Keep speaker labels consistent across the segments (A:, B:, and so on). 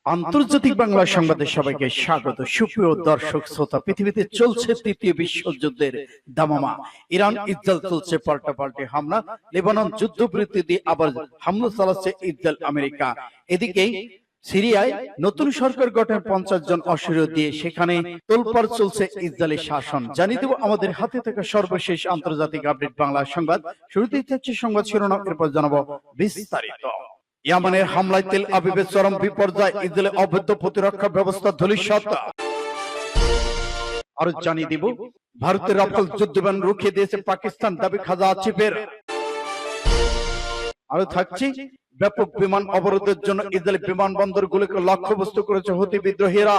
A: আন্তর্জাতিক বাংলা সংবাদে সবাইকে স্বাগত। সুপ্রিয় দর্শক শ্রোতা, পৃথিবীতে চলছে তৃতীয় বিশ্বযুদ্ধের দামামা। ইরান ইসরায়েল চলছে পাল্টাপাল্টি হামলা, লেবানন যুদ্ধবিরতি দিয়ে আবার হামলা চালাচ্ছে ইসরায়েল আমেরিকা। এদিকে সিরিয়ায় নতুন সরকার গঠনের 50 জন অশরীর দিয়ে সেখানে তোলপাড় চলছে ইসরায়েলের শাসন। জানিয়ে দেব আমাদের হাতে থাকা সর্বশেষ আন্তর্জাতিক আপডেট বাংলা সংবাদ। শুরুতেই থাকছে সংবাদ শিরোনাম, এরপর জানাবো বিস্তারিত। ইয়ামানের হামলায় তেল আবিবের চরম বিপর্যয়, ইসরায়েলের অবৈধ প্রতিরক্ষা ব্যবস্থা ধূলিসাৎ। আরো জানিয়ে দিব ভারতের রাফাল যুদ্ধবিমান রুখিয়ে দিয়েছে পাকিস্তান, দাবি খাজা আসিফের। আরো থাকছে ব্যাপক বিমান অবরোধের জন্য ইসরায়েলি বিমানবন্দরগুলোকে লক্ষ্যবস্তু করেছে হুতি বিদ্রোহীরা।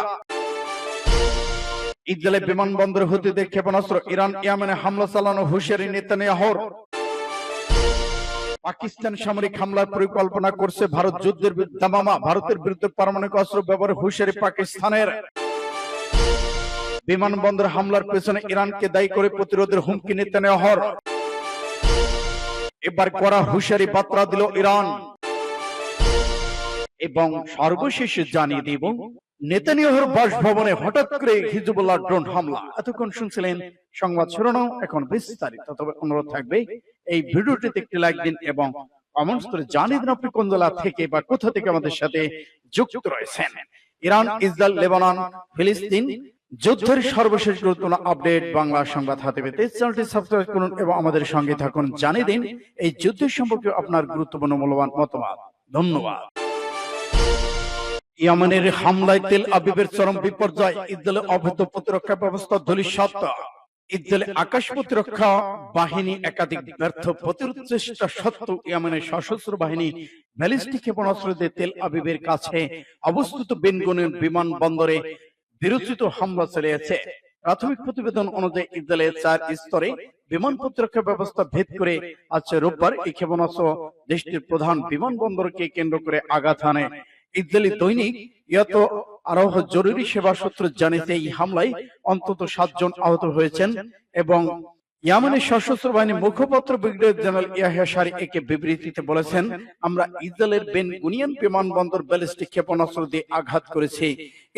A: ইসরায়েলি বিমানবন্দর হুতিদের ক্ষেপণাস্ত্র, ইরান ইয়ামেনে হামলা চালানো হুঁশিয়ারি নেতানিয়াহুর। পাকিস্তান সামরিক হামলার পরিকল্পনা করছে ভারত, যুদ্ধের দামামা, ভারতের বিরুদ্ধে পারমাণবিক অস্ত্র ব্যবহারের হুঁশিয়ারি পাকিস্তানের। বিমানবন্দর হামলার পেছনে ইরানকে দায়ী করে প্রতিরোধের হুমকি নেতানিয়াহুর। এবার কড়া হুঁশিয়ারি বার্তা দিল ইরান। এবং সর্বশেষ জানিয়ে দিব নেতানিয়াহুর বাসভবনে হঠাৎ করে হিজবুল্লাহ ড্রোন হামলা। এতক্ষণ শুনছিলেন সংবাদ শিরোনাম, এখন বিস্তারিত। তবে অনুরোধ থাকবে এই ভিডিওটিতে একটি লাইক দিন এবং কমেন্টস করে জানিয়ে দিন আপনি কোন জেলা থেকে বা কোথা থেকে আমাদের সাথে যুক্ত রয়েছেন। ইরান, ইসরায়েল, লেবানন, ফিলিস্তিন যুদ্ধের সর্বশেষ গুরুত্বপূর্ণ আপডেট বাংলা সংবাদ হাতে পেতে চ্যানেলটি সাবস্ক্রাইব করুন এবং আমাদের সঙ্গে থাকুন। জানিয়ে দিন এই যুদ্ধের সম্পর্কে আপনার গুরুত্বপূর্ণ মূল্যবান মতামত। ধন্যবাদ। ইয়ামানের হামলায় তেল আবিবের চরম বিপর্যয়, ইসরায়েলের অবৈধ প্রতিরক্ষা ব্যবস্থা ধূলিসাৎ। ইসরায়েলের আকাশ প্রতিরক্ষা বাহিনী একাধিক ব্যর্থ প্রতিরোধ চেষ্টা সত্ত্বেও ইয়ামানের সশস্ত্র বাহিনী ব্যালিস্টিক ক্ষেপণাস্ত্র দিয়ে তেল আবিবের কাছে অবস্থিত বেন গুরিয়ন বিমানবন্দরে বিরোচিত হামলা চালিয়েছে। প্রাথমিক প্রতিবেদন অনুযায়ী ইসরায়েলের 4 স্তরে বিমান প্রতিরক্ষা ব্যবস্থা ভেদ করে আজ রোববার এই ক্ষেপণাস্ত্র দেশটির প্রধান বিমানবন্দরকে কেন্দ্র করে আঘাত হানে। ইসরায়েলি দৈনিক ইয়াত আরোহ জরুরি সেবা সূত্র জানিয়েছে এই হামলায় অন্তত 7 জন আহত হয়েছেন এবং ইয়ামানের সশস্ত্র বাহিনীর মুখপাত্র ব্রিগেডিয়ার জেনারেল ইয়াহিয়া সারি একে বিবৃতিতে বলেছেন, আমরা ইসরায়েলের বেন গুরিয়ন বিমানবন্দর ব্যালিস্টিক ক্ষেপণাস্ত্র দিয়ে আঘাত করেছি।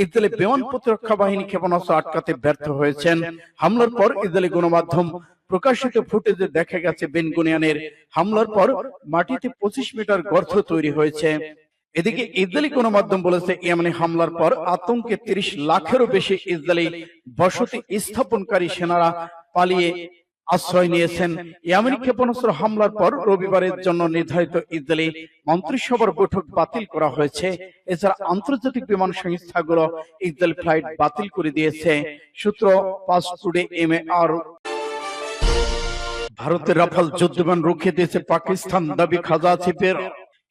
A: ইসরায়েলের বিমান প্রতিরক্ষা বাহিনী ক্ষেপণাস্ত্র আটকাতে ব্যর্থ হয়েছেন। হামলার পর ইসরায়েলি গণমাধ্যম প্রকাশিত ফুটেজে দেখা গেছে বেন গুরিয়নের হামলার পর মাটিতে 25 মিটার গর্ত তৈরি হয়েছে। এদিকে ইসরায়েলি গণমাধ্যম বলেছে, ইয়ামানে হামলার পর আতঙ্কে 30 লাখেরও বেশি ইসরায়েলি বসতি স্থাপনকারী সেনারা পালিয়ে আশ্রয় নিয়েছেন। ইয়ামানি ক্ষেপণাস্ত্র হামলার পর রবিবারের জন্য নির্ধারিত ইসরায়েলি মন্ত্রিসভার বৈঠক বাতিল করা হয়েছে। এছাড়া আন্তর্জাতিক বিমান সংস্থাগুলো ইসরায়েল ফ্লাইট বাতিল করে দিয়েছে। সূত্র পাস টুডে MAR। ভারতের রাফাল যুদ্ধবিমান রুখিয়ে দিয়েছে পাকিস্তান, দাবি খাজা আসিফের।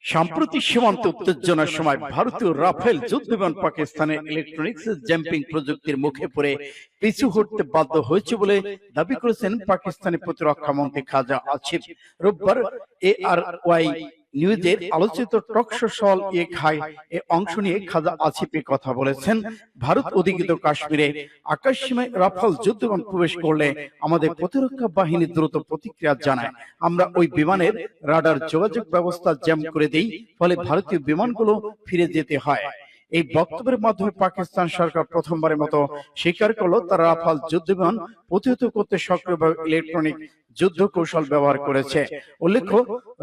A: সাম্প্রতি সীমান্ত উত্তেজনার সময় ভারতীয় রাফেল যুদ্ধবিমান পাকিস্তানের ইলেকট্রনিক্স জাম্পিং প্রযুক্তির মুখে পড়ে পিছু হটতে বাধ্য হয়েছে বলে দাবি করেছেন পাকিস্তানি প্রতিরক্ষা মন্ত্রী খাজা আসিফ। রোববার ARY নিউজের আলোচিত টকশো সল এ অংশ নিয়ে খাজা আসিফ কথা বলেছেন, ভারত অধিকৃত কাশ্মীরে আকাশ সীমায় রাফাল যুদ্ধবিমান প্রবেশ করলে আমাদের প্রতিরক্ষা বাহিনী দ্রুত প্রতিক্রিয়া জানায়। আমরা ওই বিমানের রাডার যোগাযোগ ব্যবস্থা জ্যাম করে দেই, ফলে ভারতীয় বিমানগুলো ফিরে যেতে হয়। এই বক্তব্যের মাধ্যমে পাকিস্তান সরকার প্রথমবারের মতো স্বীকার করলো তারা রাফাল যুদ্ধবিমান প্রতিহত করতে সক্রিয়ভাবে ইলেকট্রনিক যুদ্ধ কৌশল ব্যবহার করেছে। উল্লেখ্য,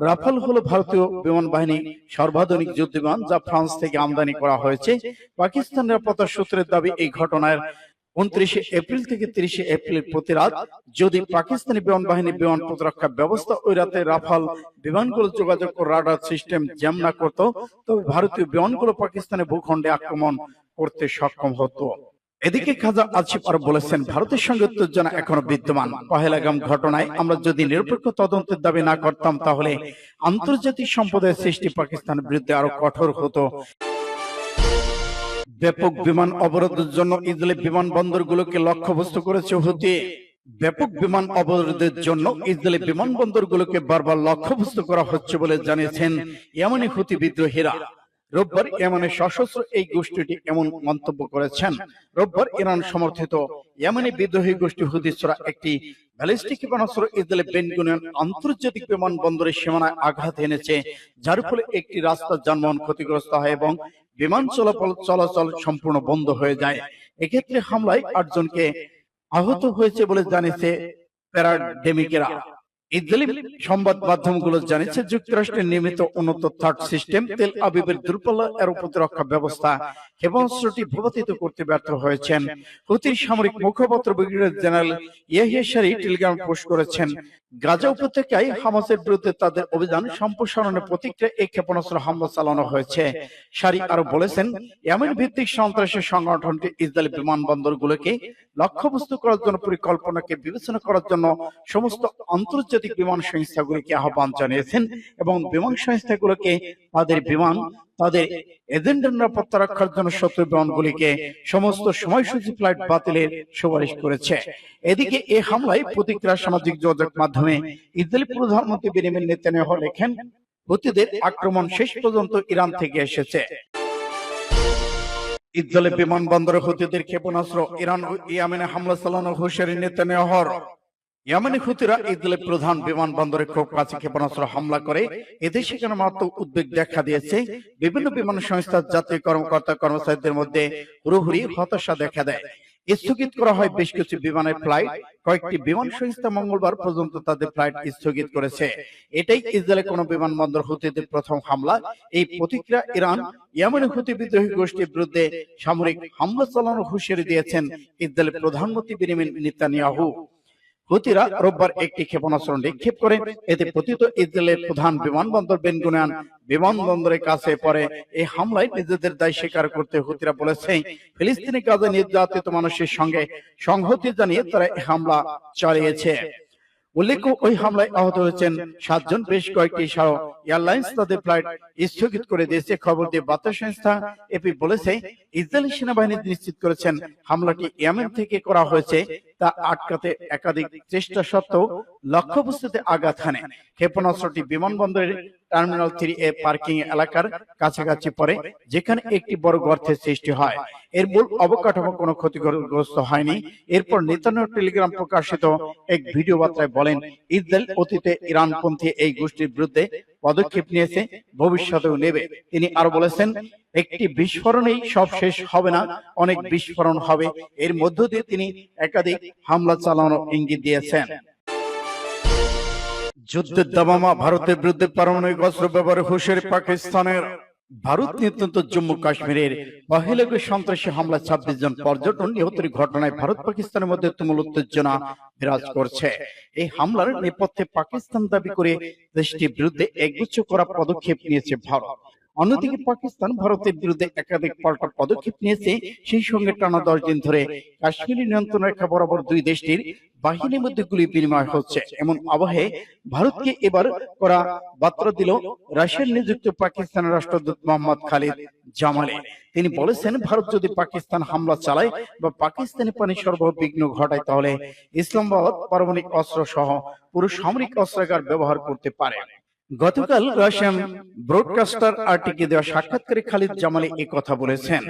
A: রাফাল হলো ভারতীয় বিমান বাহিনী সর্বাধুনিক যুদ্ধবিমান, যা ফ্রান্স থেকে আমদানি করা হয়েছে। পাকিস্তান নিরাপত্তা সূত্রের দাবি, এই ঘটনার 29 এপ্রিল থেকে 30 এপ্রিল প্রতি রাত যদি পাকিস্তানি বিমান বাহিনী বিমান প্রতিরক্ষা ব্যবস্থা ওই রাতে রাফাল বিমানগুলো যোগাযোগ ও রাডার সিস্টেম জ্যাম না করত, তবে ভারতীয় বিমানগুলো পাকিস্তানের ভূখণ্ডে আক্রমণ করতে সক্ষম হতো। এদিকে খাজা আসিফ আরো বলেছেন, ভারতের সঙ্গে উত্তেজনা এখনো বিদ্যমান। পহেলগাম ঘটনায় আমরা যদি নিরপেক্ষ তদন্তের দাবি না করতাম, তাহলে আন্তর্জাতিক সম্প্রদায়ের সৃষ্টি পাকিস্তানের বিরুদ্ধে আরো কঠোর হতো। ব্যাপক বিমান অবরোধের জন্য ইসরায়েলি বিমানবন্দরগুলোকে লক্ষ্যবস্তু করেছে হুতি। ব্যাপক বিমান অবরোধের জন্য ইসরায়েলি বিমানবন্দরগুলোকে বারবার লক্ষ্যবস্তু করা হচ্ছে বলে জানিয়েছেন ইয়ামানি হুতি বিদ্রোহীরা। রোববার ইয়েমেনের সশস্ত্র এই গোষ্ঠীটি এমন মন্তব্য করেছেন। রোববার ইরান সমর্থিত ইয়েমেনি বিদ্রোহী গোষ্ঠী হুদিসরা একটি ব্যালিস্টিক ক্ষেপণাস্ত্র ইসরায়েলের বেন গুরিয়ন আন্তর্জাতিক বিমানবন্দরের সীমানায় আঘাত এনেছে, যার ফলে একটি রাস্তার যানবাহন ক্ষতিগ্রস্ত হয় এবং বিমান চলাচল সম্পূর্ণ বন্ধ হয়ে যায়। এক্ষেত্রে হামলায় 8 জনকে আহত হয়েছে বলে জানিয়েছে প্যারাডেমিকেরা। ইসরায়েলি সংবাদ মাধ্যমগুলো জানিয়েছে যুক্তরাষ্ট্রের নির্মিত উন্নত থার্ড সিস্টেম তেল আবিবের দূরপাল্লা এর প্রতিরক্ষা ব্যবস্থা ক্ষেপণাস্ত্রটি ভূপাতিত করতে ব্যর্থ হয়েছেন। হুতির সামরিক মুখপাত্র ব্রিগেডিয়ার জেনারেল ইয়াহিয়া সারি টেলিগ্রাম পোস্ট করেছেন, গাজা উপত্যকায় হামাসের বিরুদ্ধে তাদের অভিযান সম্প্রসারণের প্রতিক্রিয়া এই ক্ষেপণাস্ত্র হামলা চালানো হয়েছে। সারি আরো বলেছেন, ইয়েমেন ভিত্তিক সন্ত্রাসী সংগঠনটি ইসরায়েলি বিমানবন্দরগুলোকে লক্ষ্যবস্তু করার জন্য পরিকল্পনাকে বিবেচনা করার জন্য সমস্ত আন্তর্জাতিক বিমান সংস্থাগুলিকে আহ্বান জানিয়েছেন এবং বিমান সংস্থাগুলোকে তাদের এজেন্ডার নিরাপত্তা রক্ষার জন্য শত্রু বিমানগুলিকে সমস্ত সময়সূচি ফ্লাইট বাতিলের সুপারিশ করেছে। এদিকে এই হামলায় প্রতিক্রিয়া সামাজিক যোগাযোগ মাধ্যমে ইসরায়েলি প্রধানমন্ত্রী বেনিয়ামিন নেতানিয়াহু লেখেন, হুতিদের আক্রমণ শেষ পর্যন্ত ইরান থেকে এসেছে। ইসরায়েলের বিমানবন্দরে হুতিদের ক্ষেপণাস্ত্র ইরান ও ইয়েমেনে হামলা চালানো হুঁশিয়ারি নেতানিয়াহুর। ইয়েমেনি হুতিরা ইসরায়েলের প্রধান বিমানবন্দরে খুব কাছে ক্ষেপণাস্ত্র হামলা করে এতে সেখানে মারাত্মক উদ্বেগ দেখা দিয়েছে। বিভিন্ন বিমান সংস্থার যাত্রী কর্মকর্তা কর্মচারীদের মধ্যে হুড়োহুড়ি হতাশা দেখা দেয়। স্থগিত করা হয় বেশ কিছু বিমানের ফ্লাইট। কয়েকটি বিমান সংস্থা মঙ্গলবার পর্যন্ত তাদের ফ্লাইট স্থগিত করেছে। এটাই ইসরায়েলের কোন বিমানবন্দর হুতিদের প্রথম হামলা। এই প্রতিক্রিয়া ইরান ইয়েমেনি হুতি বিদ্রোহী গোষ্ঠীর বিরুদ্ধে সামরিক হামলা চালানোর হুঁশিয়ারি দিয়েছেন ইসরায়েলের প্রধানমন্ত্রী বেনিয়ামিন নেতানিয়াহু। হুতিরা রোববার একটি ক্ষেপণাস্ত্র নিক্ষেপ করে, এতে পতিত ইসরায়েলের প্রধান বিমানবন্দর বেন গুরিয়ন বিমানবন্দরের কাছে পড়ে। এই হামলায় নিজেদের দায় স্বীকার করতে হুতিরা বলেছে, ফিলিস্তিনি গাজায় নির্যাতিত মানুষের সঙ্গে সংহতি জানিয়ে তারা এই হামলা চালিয়েছে। উল্লেখ্য, ওই হামলায় আহত হয়েছেন 7 জন। বেশ কয়েকটি এয়ারলাইন্স তাদের ফ্লাইট স্থগিত করে দিয়েছে। খবর দিয়ে বার্তা সংস্থা এপি বলেছে, ইসরায়েলি সেনাবাহিনী নিশ্চিত করেছেন হামলাটি ইয়েমেন থেকে করা হয়েছে, তা আটকাতে একাধিক চেষ্টা সত্ত্বেও লক্ষ্যবস্তুতে আঘাত হানে। ক্ষেপণাস্ত্রটি বিমানবন্দরের টার্মিনাল 3A পার্কিং এলাকার কাছাকাছি পড়ে, যেখানে একটি বড় গর্তের সৃষ্টি হয়। এর মূল অবকাঠামো কোনো ক্ষতিগ্রস্ত হয়নি। এরপর নেতানিয়াহু টেলিগ্রাম প্রকাশিত এক ভিডিও বার্তায় বলেন, ইসরায়েল অতীতে ইরানপন্থী এই গোষ্ঠীর বিরুদ্ধে পদক্ষেপ নিয়েছে, ভবিষ্যতেও নেবে। তিনি আরো বলেছেন, একটি বিস্ফোরণেই সব শেষ হবে না, অনেক বিস্ফোরণ হবে। এর মধ্য দিয়ে তিনি একাধিক হামলা চালানোর ইঙ্গিত দিয়েছেন। যুদ্ধের দামামা ভারতের বিরুদ্ধে পারমাণবিক অস্ত্র ব্যবহারে হুঁশিয়ারি পাকিস্তানের। ভারত নিয়ন্ত্রিত জম্মু কাশ্মীরের পহেলগে সন্ত্রাসী হামলা 26 জন পর্যটন নিহতের ঘটনায় ভারত পাকিস্তানের মধ্যে তুমুল উত্তেজনা বিরাজ করছে। এই হামলার নেপথ্যে পাকিস্তান দাবি করে দেশটির বিরুদ্ধে একগুচ্ছ করা পদক্ষেপ নিয়েছে ভারত। অন্যদিকে পাকিস্তান ভারতের বিরুদ্ধে একাধিক পাল্টা পদক্ষেপ নিয়েছে। সেই সঙ্গে টানা 10 দিন ধরে কাশ্মীর নিয়ন্ত্রণ রেখা বরাবর দুই দেশটির বাহিনীর মধ্যে গুলি বিনিময় হচ্ছে। এমন আবহে ভারতকে এবার করা বার্তা দিল রাশিয়ার নিযুক্ত পাকিস্তানের রাষ্ট্রদূত মোহাম্মদ খালিদ জামালে। তিনি বলেছেন, ভারত যদি পাকিস্তান হামলা চালায় বা পাকিস্তানি পানি সরবরাহ বিঘ্ন ঘটায়, তাহলে ইসলামাবাদ পারমাণবিক অস্ত্র সহ পুরো সামরিক অস্ত্রাগার ব্যবহার করতে পারে। গতকাল রাশিয়ান ব্রডকাস্টার আরটিকে দেওয়া সাক্ষাৎকারে খালিদ জামালি এই কথা বলেছেন।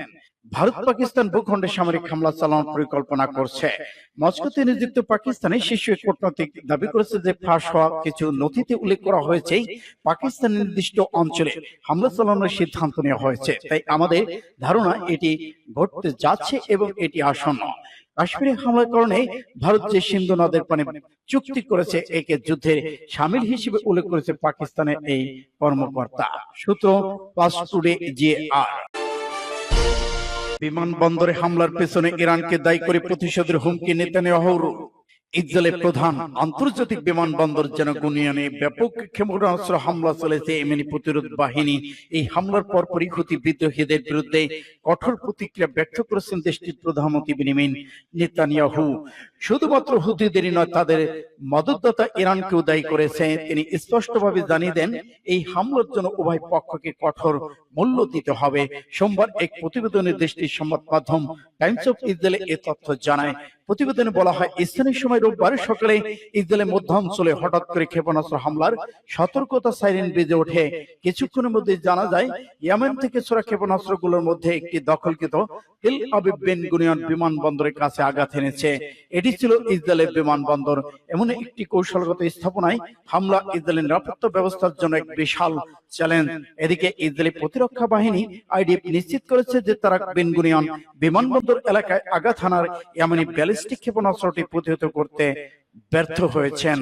A: ভারত পাকিস্তান ভূখণ্ডে সামরিক হামলা চালানোর পরিকল্পনা করছে। মস্কোতে নিযুক্ত পাকিস্তানের শীর্ষ কূটনৈতিক দাবি করেছে যে ফাঁস হওয়া কিছু নথিতে উল্লেখ করা হয়েছে পাকিস্তানের নির্দিষ্ট অঞ্চলে হামলা চালানোর সিদ্ধান্ত নেওয়া হয়েছে। তাই আমাদের ধারণা এটি ঘটতে যাচ্ছে এবং এটি আসন্ন। কাশ্মীরে হামলার কারণে ভারত যে সিন্ধু নদের পানি চুক্তি করেছে, একে যুদ্ধের সামিল হিসেবে উল্লেখ করেছে পাকিস্তানের এই কর্মকর্তা। সূত্র ফাস্ট টুডে জিআর। বিমানবন্দরে হামলার পেছনে ইরানকে দায়ী করে প্রতিশোধের হুমকি নেতানিয়াহুর। ইসরায়েলের প্রধান আন্তর্জাতিক বিমানবন্দর যেন গুনিয়ানে ব্যাপক ক্ষেপণাস্ত্র হামলা চলেছে ইয়েমেনি প্রতিরোধ বাহিনী। এই হামলার পরপরই হুতি বিদ্রোহীদের বিরুদ্ধে কঠোর প্রতিক্রিয়া ব্যক্ত করেছেন দেশটির প্রধানমন্ত্রী বেনিয়ামিন নেতানিয়াহু। শুধুমাত্র হুতিদেরই নয়, তাদের মদতদাতা ইরানকেও দায়ী করেছে। তিনি স্পষ্টভাবে জানিয়ে দেন, এই হামলার জন্য উভয় পক্ষকে কঠোর মূল্য দিতে হবে। সোমবার এক প্রতিবেদনে দেশটির সংবাদ মাধ্যম টাইমস অফ ইসরায়েল এ তথ্য জানায়। প্রতিবেদনে বলা হয়, স্থানীয় সময় রোববার সকালে ইসরায়েলের মধ্যাঞ্চলে হঠাৎ করে ক্ষেপণাস্ত্র হামলার সতর্কতা সাইরেন বেজে ওঠে। কিছুক্ষণের মধ্যে জানা যায়, ইয়েমেন থেকে ছোড়া ক্ষেপণাস্ত্রগুলোর মধ্যে একটি দখলকৃত তেল আবিব বেন গুরিয়ন বিমানবন্দরের কাছে আঘাত এনেছে। এটি ছিল ইসরায়েলের বিমানবন্দর। এমন একটি কৌশলগত স্থাপনায় হামলা ইসরায়েলের নিরাপত্তা ব্যবস্থার জন্য এক বিশাল চ্যালেঞ্জ। এদিকে ইসরায়েলি প্রতিরক্ষা বাহিনী আইডিএফ নিশ্চিত করেছে যে তারা বেন গুরিয়ন বিমানবন্দর এলাকায় আঘাত হানার ইয়েমেনি ব্যালিস্টিক ক্ষেপণাস্ত্রটি প্রতিহত করতে ব্যর্থ হয়েছেন।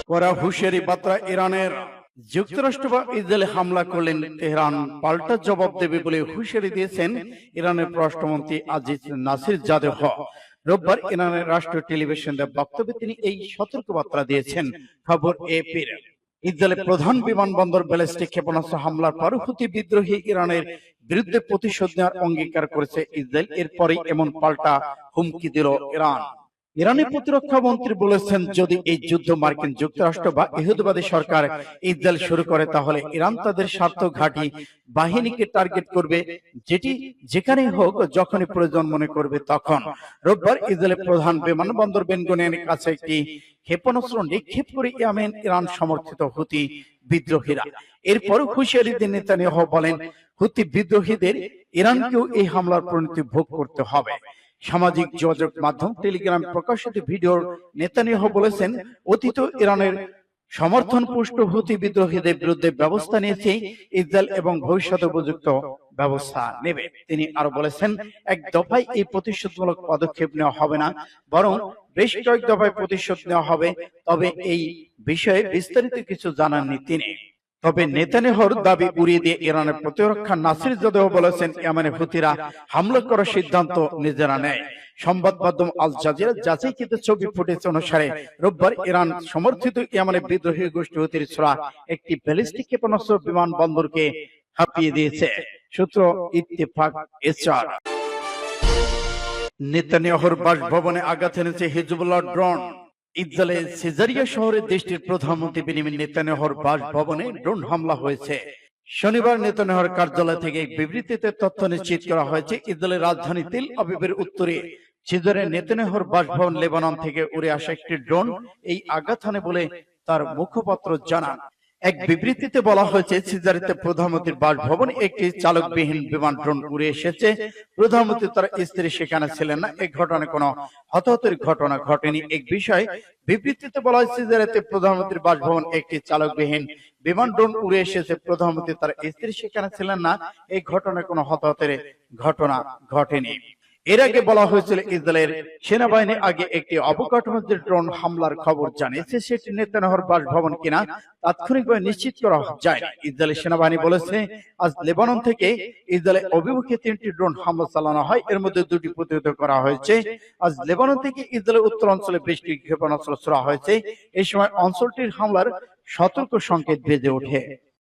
A: কড়া হুঁশিয়ারি বার্তা ইরানের। যুক্তরাষ্ট্র বা ইসরায়েলে হামলা করলেন তেহরান পাল্টা জবাব দেবে বলে হুঁশিয়ারি দিয়েছেন ইরানের পররাষ্ট্রমন্ত্রী আজিজ নাসির জাদেহ। রোববার ইরানের রাষ্ট্রীয় টেলিভিশন দেওয়া বক্তব্যে তিনি এই সতর্কবার্তা দিয়েছেন। খবর এপির। ইসরায়েলের প্রধান বিমানবন্দর ব্যালিস্টিক ক্ষেপণাস্ত্র হামলার পর হুতি বিদ্রোহী ইরানের বিরুদ্ধে প্রতিশোধ নেওয়ার অঙ্গীকার করেছে ইসরায়েল। এরপরেই এমন পাল্টা হুমকি দিল ইরান। ইরানের প্রতিরক্ষা মন্ত্রী বলেছেন, যদি এই যুদ্ধ মার্কিন যুক্তরাষ্ট্র বা ইহুদিবাদী সরকার ইসরায়েল শুরু করে, তাহলে ইরান তাদের স্বার্থ ঘাঁটি বাহিনীকে টার্গেট করবে, যেটি যেখানেই হোক যখনই প্রয়োজন মনে করবে তখন। রোববার ইসরায়েলের প্রধান বিমানবন্দর বেন গুরিয়নের কাছে একটি ক্ষেপণাস্ত্র নিক্ষেপ করে ইরান সমর্থিত হুতি বিদ্রোহীরা। এরপর হুঁশিয়ারি দিয়ে নেতানিয়াহু বলেন, হুতি বিদ্রোহীদের ইরানকেও এই হামলার পরিণতি ভোগ করতে হবে। সামাজিক যোগাযোগ মাধ্যম টেলিগ্রাম প্রকাশিত ভিডিওর নেতানিয়াহু বলেছেন, অতীত ইরানের সমর্থন পুষ্ট হুতি বিদ্রোহীদের বিরুদ্ধে ব্যবস্থা নিয়েছে ইসরায়েল এবং ভবিষ্যতে উপযুক্ত ব্যবস্থা নেবে। তিনি আরো বলেছেন, এক দফায় এই প্রতিশোধমূলক পদক্ষেপ নেওয়া হবে না, বরং বেশ কয়েক দফায় প্রতিশোধ নেওয়া হবে। তবে এই বিষয়ে বিস্তারিত কিছু জানাননি তিনি। তবে নেতানিয়াহুর দাবি উড়িয়ে দিয়ে ইরানের প্রতিরক্ষা নাসির জাদেহ বলেছেন, ইয়েমেনে হুতিরা হামলা করার সিদ্ধান্ত নিজেরা নেয়। সংবাদ মাধ্যম আল জাজিরা যাচাইকৃত ছবি ফুটেজ অনুসারে রোববার ইরান সমর্থিত ইয়েমেনের বিদ্রোহী গোষ্ঠী হুতির ছোড়া একটি ব্যালিস্টিক ক্ষেপণাস্ত্র বিমানবন্দরকে হাঁপিয়ে দিয়েছে। সূত্র ইত্তেফাক এসআর। নেতানিয়াহুর বাসভবনে আঘাত এনেছে হিজবুল্লাহ ড্রোন। ইসরায়েলের সিজারিয়া শহরে দেশটির প্রধানমন্ত্রী বেনিয়ামিন নেতানিয়াহুর বাসভবনে ড্রোন হামলা হয়েছে। শনিবার নেতানিয়াহুর কার্যালয় থেকে এক বিবৃতিতে তথ্য নিশ্চিত করা হয়েছে। ইসরায়েলের রাজধানী তেল আবিবের উত্তরে সিজারিয়া নেতানিয়াহুর বাসভবন লেবানন থেকে উড়ে আসা একটি ড্রোন এই আঘাত হানে বলে তার মুখপাত্র জানান। এক বিবৃতিতে বলা হয়েছে, সিজারিতে প্রধানমন্ত্রীর বাসভবনে একটি চালকবিহীন বিমান ড্রোন উড়ে এসেছে। প্রধানমন্ত্রী তার স্ত্রী সেখানে ছিলেন না। এই ঘটনায় কোনো হতাহতের ঘটনা ঘটেনি। এক বিষয় বিবৃতিতে বলা হয়, সিজারিতে প্রধানমন্ত্রীর বাসভবন একটি চালকবিহীন বিমান ড্রোন উড়ে এসেছে। প্রধানমন্ত্রী তার স্ত্রী সেখানে ছিলেন না। এই ঘটনায় কোনো হতাহতের ঘটনা ঘটেনি। এর আগে বলা হয়েছিল, ইসরায়েলের সেনাবাহিনী আগে একটি অবকাঠামোগত ড্রোন হামলার খবর জানিয়েছে। সেটি নেতানিয়াহুর বাসভবন কিনা তাৎক্ষণিকভাবে নিশ্চিত করা যায়। ইসরায়েলের সেনাবাহিনী বলেছে, আজ লেবানন থেকে ইসরায়েলের অভিমুখে 3টি ড্রোন হামলা চালানো হয়। এর মধ্যে 2টি প্রতিহত করা হয়েছে। আজ লেবানন থেকে ইসরায়েলের উত্তর অঞ্চলে বেশটি ক্ষেপণাস্ত্র ছোড়া হয়েছে। এই সময় অঞ্চলটির হামলার সতর্ক সংকেত বেজে ওঠে।